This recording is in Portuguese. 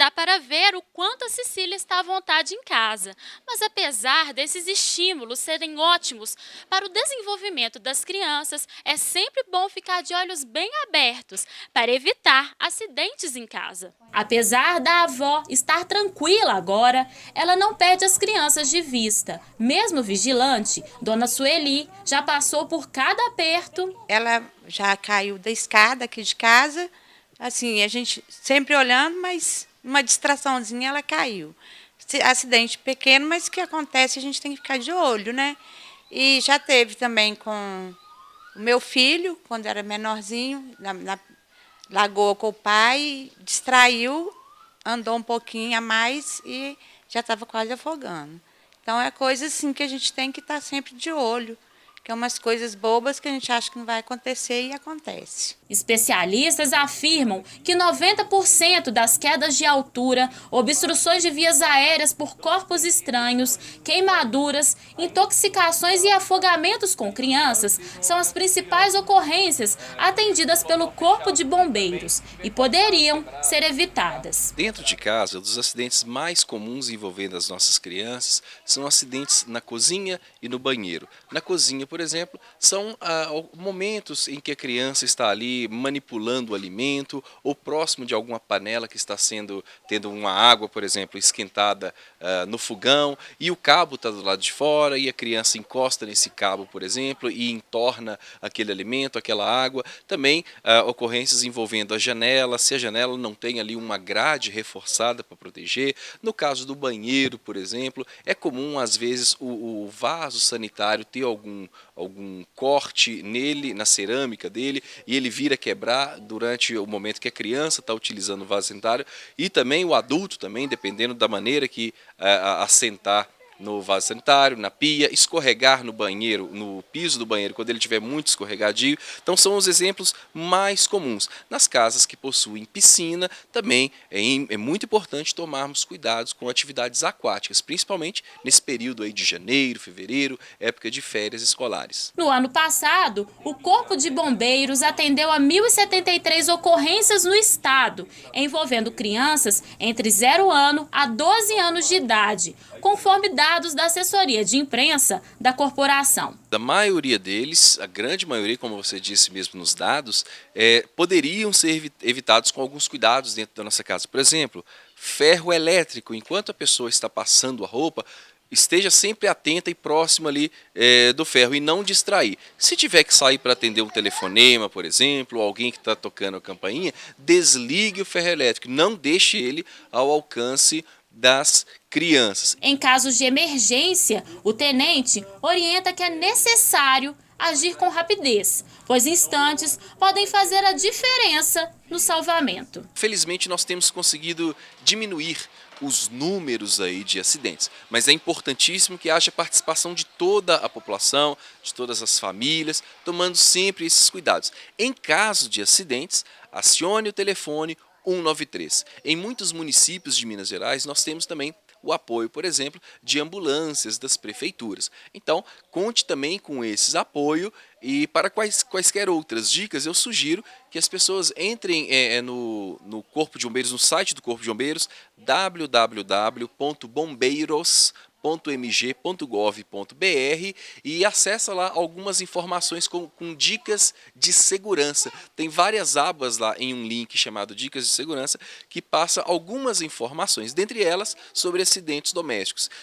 Dá para ver o quanto a Cecília está à vontade em casa, mas apesar desses estímulos serem ótimos para o desenvolvimento das crianças, é sempre bom ficar de olhos bem abertos para evitar acidentes em casa. Apesar da avó estar tranquila agora, ela não perde as crianças de vista. Mesmo vigilante, Dona Sueli já passou por cada aperto. Ela já caiu da escada aqui de casa, assim, a gente sempre olhando, mas uma distraçãozinha ela caiu. Acidente pequeno, mas que acontece, a gente tem que ficar de olho, né? E já teve também com o meu filho, quando era menorzinho, na lagoa com o pai, distraiu, andou um pouquinho a mais e já estava quase afogando. Então é coisa assim que a gente tem que estar sempre de olho, que é umas coisas bobas que a gente acha que não vai acontecer e acontece. Especialistas afirmam que 90% das quedas de altura, obstruções de vias aéreas por corpos estranhos, queimaduras, intoxicações e afogamentos com crianças são as principais ocorrências atendidas pelo Corpo de Bombeiros e poderiam ser evitadas. Dentro de casa, um dos acidentes mais comuns envolvendo as nossas crianças são acidentes na cozinha e no banheiro. Na cozinha, por exemplo, são momentos em que a criança está ali manipulando o alimento ou próximo de alguma panela que está tendo uma água, por exemplo, esquentada no fogão e o cabo está do lado de fora e a criança encosta nesse cabo, por exemplo, e entorna aquele alimento, aquela água. Também ocorrências envolvendo a janela, se a janela não tem ali uma grade reforçada para proteger. No caso do banheiro, por exemplo, é comum às vezes o vaso sanitário ter algum corte nele, na cerâmica dele, e ele vir a quebrar durante o momento que a criança está utilizando o vaso sanitário, e também o adulto também, dependendo da maneira que assentar no vaso sanitário, na pia, escorregar no banheiro, no piso do banheiro, quando ele estiver muito escorregadio. Então são os exemplos mais comuns. Nas casas que possuem piscina, também é muito importante tomarmos cuidados com atividades aquáticas, principalmente nesse período aí de janeiro, fevereiro, época de férias escolares. No ano passado, o Corpo de Bombeiros atendeu a 1.073 ocorrências no estado, envolvendo crianças entre 0 ano a 12 anos de idade, conforme dados da assessoria de imprensa da corporação. Da maioria deles, a grande maioria, como você disse mesmo nos dados, poderiam ser evitados com alguns cuidados dentro da nossa casa. Por exemplo, ferro elétrico, enquanto a pessoa está passando a roupa, esteja sempre atenta e próxima ali do ferro e não distrair. Se tiver que sair para atender um telefonema, por exemplo, ou alguém que está tocando a campainha, desligue o ferro elétrico, não deixe ele ao alcance das crianças. Em casos de emergência, o tenente orienta que é necessário agir com rapidez, pois instantes podem fazer a diferença no salvamento. Felizmente nós temos conseguido diminuir os números aí de acidentes, mas é importantíssimo que haja participação de toda a população, de todas as famílias, tomando sempre esses cuidados. Em caso de acidentes, acione o telefone 193. Em muitos municípios de Minas Gerais nós temos também o apoio, por exemplo, de ambulâncias das prefeituras. Então, conte também com esse apoio e para quaisquer outras dicas, eu sugiro que as pessoas entrem no Corpo de Bombeiros, no site do Corpo de Bombeiros, www.bombeiros.mg.gov.br e acessa lá algumas informações com dicas de segurança. Tem várias abas lá em um link chamado Dicas de Segurança que passa algumas informações, dentre elas sobre acidentes domésticos.